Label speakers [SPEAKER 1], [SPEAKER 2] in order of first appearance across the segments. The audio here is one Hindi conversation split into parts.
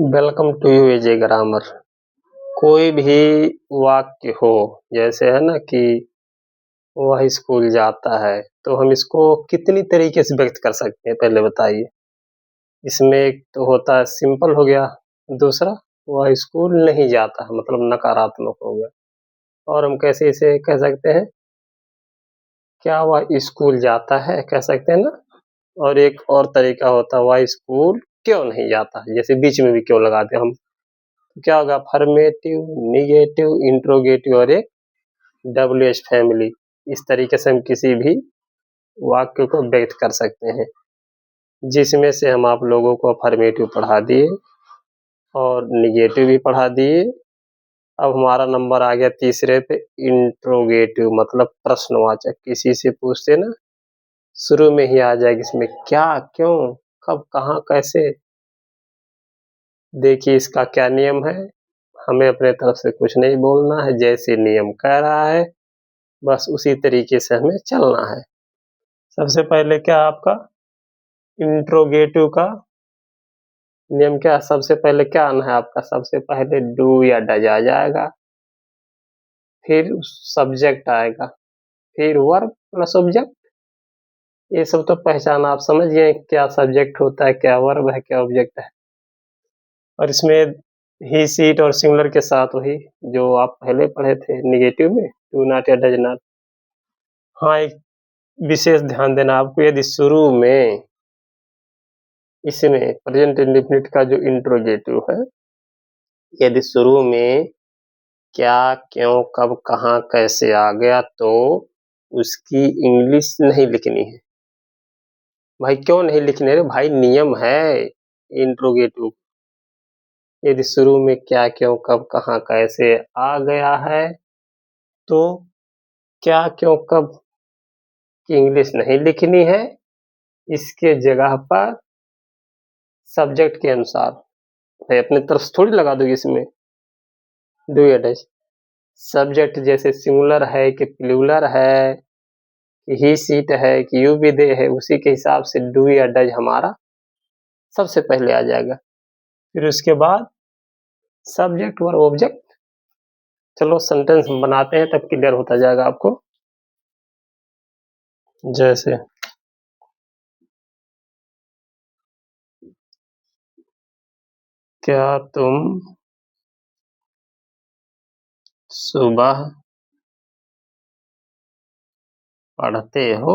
[SPEAKER 1] Welcome to you AJ grammar. कोई भी वाक्य हो, जैसे है ना कि वह स्कूल जाता है, तो हम इसको कितनी तरीके से व्यक्त कर सकते हैं, पहले बताइए। इसमें एक तो होता है सिंपल हो गया, दूसरा वह स्कूल नहीं जाता है मतलब नकारात्मक हो गया। और हम कैसे इसे कह सकते हैं, क्या वह स्कूल जाता है, कह सकते हैं ना। और एक और तरीका होता है वह स्कूल क्यों नहीं जाता, जैसे बीच में भी क्यों लगाते हम। क्या होगा, अफर्मेटिव, निगेटिव, इंट्रोगेटिव और एक WH फैमिली। इस तरीके से हम किसी भी वाक्य को व्यक्त कर सकते हैं, जिसमें से हम आप लोगों को अफर्मेटिव पढ़ा दिए और निगेटिव भी पढ़ा दिए। अब हमारा नंबर आ गया तीसरे पे, इंट्रोगेटिव मतलब प्रश्नवाचक। किसी से पूछते ना, शुरू में ही आ जाएगी इसमें क्या, क्यों, कब, कहाँ, कैसे। देखिए इसका क्या नियम है, हमें अपने तरफ से कुछ नहीं बोलना है, जैसे नियम कह रहा है बस उसी तरीके से हमें चलना है। सबसे पहले क्या आपका इंट्रोगेटिव का नियम क्या, सबसे पहले क्या आना है आपका, सबसे पहले डू या डज आ जाएगा, फिर सब्जेक्ट आएगा, फिर वर्ब प्लस ऑब्जेक्ट। ये सब तो पहचान आप समझ गए, क्या सब्जेक्ट होता है, क्या वर्ब है, क्या ऑब्जेक्ट है। और इसमें ही, सीट और सिंगुलर के साथ वही जो आप पहले पढ़े थे निगेटिव में, डू नॉट या डज नॉट। हाँ, एक विशेष ध्यान देना आपको, यदि शुरू में इसमें प्रेजेंट इंडेफिनिट का जो इंट्रोगेटिव है, यदि शुरू में क्या, क्यों, कब, कहाँ, कैसे आ गया, तो उसकी इंग्लिश नहीं लिखनी है। भाई क्यों नहीं लिखने रे भाई, नियम है इंट्रोगेटिव। यदि शुरू में क्या, क्यों, कब, कहाँ, कैसे आ गया है, तो क्या, क्यों, कब की इंग्लिश नहीं लिखनी है। इसके जगह पर सब्जेक्ट के अनुसार, भाई अपनी तरफ से थोड़ी लगा दोगे इसमें डू या डज। सब्जेक्ट जैसे सिंगुलर है कि प्लूरल है कि ही सीट है कि यू भी दे है, उसी के हिसाब से डू या डज हमारा सबसे पहले आ जाएगा, फिर उसके बाद सब्जेक्ट और ऑब्जेक्ट। चलो सेंटेंस बनाते हैं तब क्लियर होता जाएगा आपको। जैसे क्या तुम सुबह पढ़ते हो।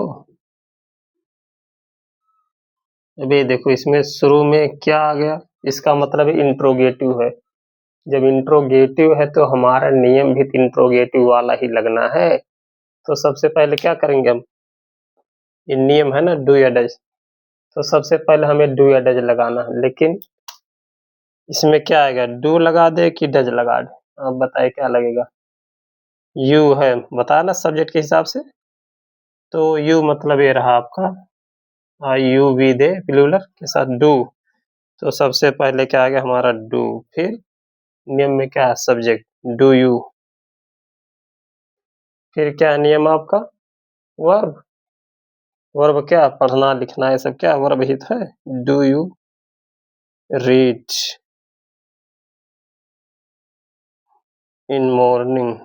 [SPEAKER 1] अभी देखो इसमें शुरू में क्या आ गया, इसका मतलब इंट्रोगेटिव है। जब इंट्रोगेटिव है तो हमारा नियम भी इंट्रोगेटिव वाला ही लगना है। तो सबसे पहले क्या करेंगे हम, ये नियम है ना डू या डज, तो सबसे पहले हमें डू या डज लगाना है। लेकिन इसमें क्या आएगा, डू लगा दे कि डज लगा दे, आप बताइए क्या लगेगा। यू है बताया ना सब्जेक्ट के हिसाब से, तो यू मतलब ये रहा आपका यू वी दे प्लूरल के साथ डू। तो सबसे पहले क्या आ गया हमारा डू, फिर नियम में क्या है सब्जेक्ट डू यू, फिर क्या है नियम आपका वर्ब। वर्ब क्या, पढ़ना लिखना ये सब क्या वर्ब ही तो है। Do you read in morning.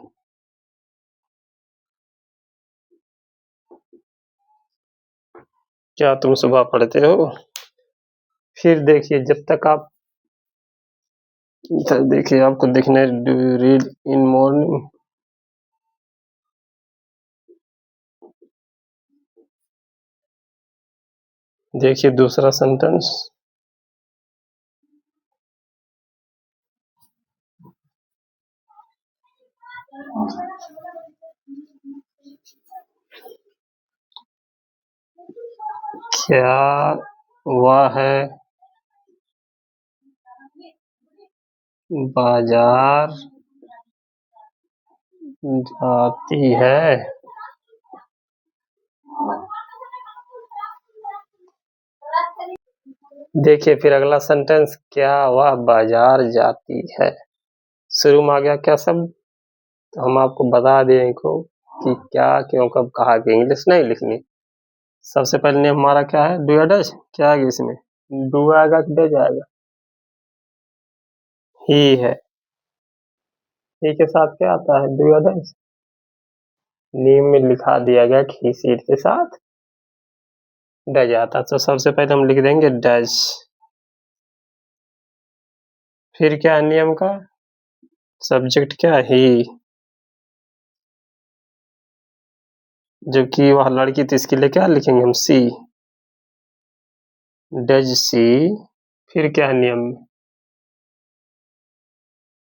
[SPEAKER 1] क्या तुम सुबह पढ़ते हो। फिर देखिए जब तक आप इधर देखिए, आपको दिखने do you read in morning. देखिए दूसरा सेंटेंस, क्या वह बाजार जाती है। देखिए फिर अगला सेंटेंस, क्या वह बाजार जाती है। शुरू में आ गया क्या शब्द, तो हम आपको बता दें इनको कि क्या, क्यों, कब, कहा कि इंग्लिश नहीं लिखनी। सबसे पहले नियम हमारा क्या है, डू या डज। क्या आएगा इसमें, डू आएगा कि डज आएगा। ही है। ही के साथ क्या आता है? डू या डज। नेम में लिखा दिया गया कि ही सीट के साथ डज आता, तो सबसे पहले हम लिख देंगे डज। फिर क्या है नियम का? सब्जेक्ट क्या है? ही। जबकि वह लड़की, तो इसके लिए क्या लिखेंगे हम? सी। Does she. फिर क्या है नियम में?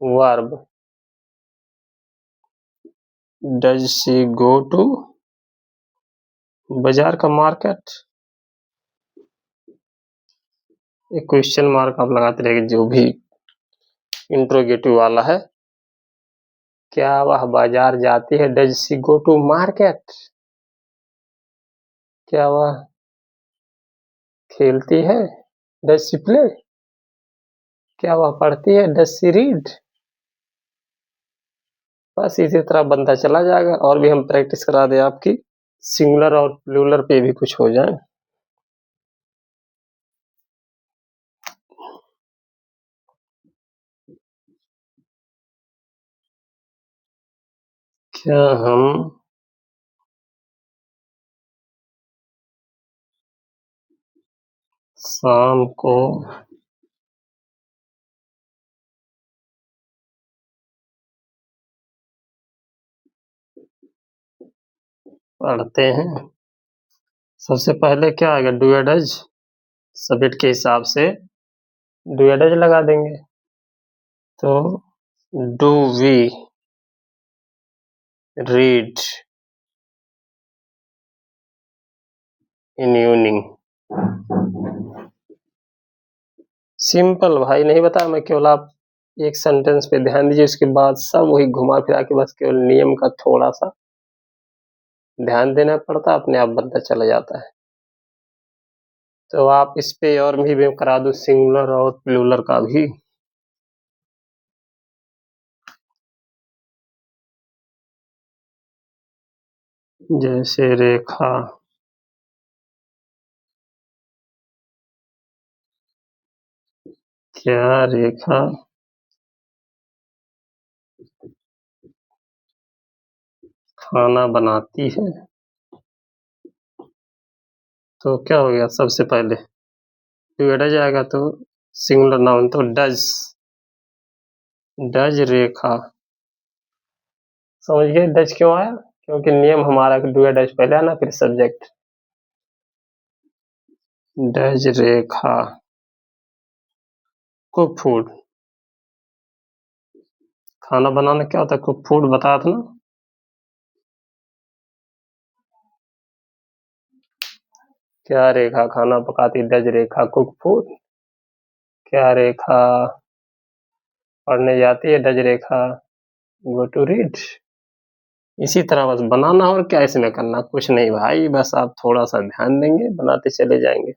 [SPEAKER 1] Verb. Does she go to बाजार का मार्केट। एक क्वेश्चन मार्क आप लगाते रहेंगे जो भी इंट्रोगेटिव वाला है। क्या वह बाजार जाती है? Does she go to market. क्या वह खेलती है? Does she play. क्या वह पढ़ती है? Does she read. बस इसी तरह बनता चला जाएगा, और भी हम प्रैक्टिस करा दें आपकी, सिंगुलर और प्लूरल पे भी कुछ हो जाए। क्या हम शाम को पढ़ते हैं? सबसे पहले क्या आएगा? डू या डज। सब्जेक्ट के हिसाब से डू या डज लगा देंगे। तो do we read in evening. Simple भाई, नहीं बताया मैं, केवल आप एक सेंटेंस पे ध्यान दीजिए, उसके बाद सब वही घुमा फिरा के बस केवल नियम का थोड़ा सा ध्यान देना पड़ता, अपने आप बनता चला जाता है। तो आप इस पे और भी करा दो, सिंगुलर और प्लूरल का भी। जैसे रेखा क्या रेखा खाना बनाती है? तो क्या हो गया? सबसे पहले डू या डज आएगा, तो सिंगुलर नाउन तो डज। डज रेखा। समझ गए डज क्यों आया? क्योंकि नियम हमारा डू या डज पहले आना, फिर subject. Does Rekha cook food. खाना बनाना क्या होता है? कुक फूड बताया था ना। क्या रेखा खाना पकाती? Does Rekha cook food. क्या रेखा पढ़ने जाती है? Does Rekha go to read. इसी तरह बस बनाना, और क्या इसमें करना? कुछ नहीं भाई, बस आप थोड़ा सा ध्यान देंगे, बनाते चले जाएंगे।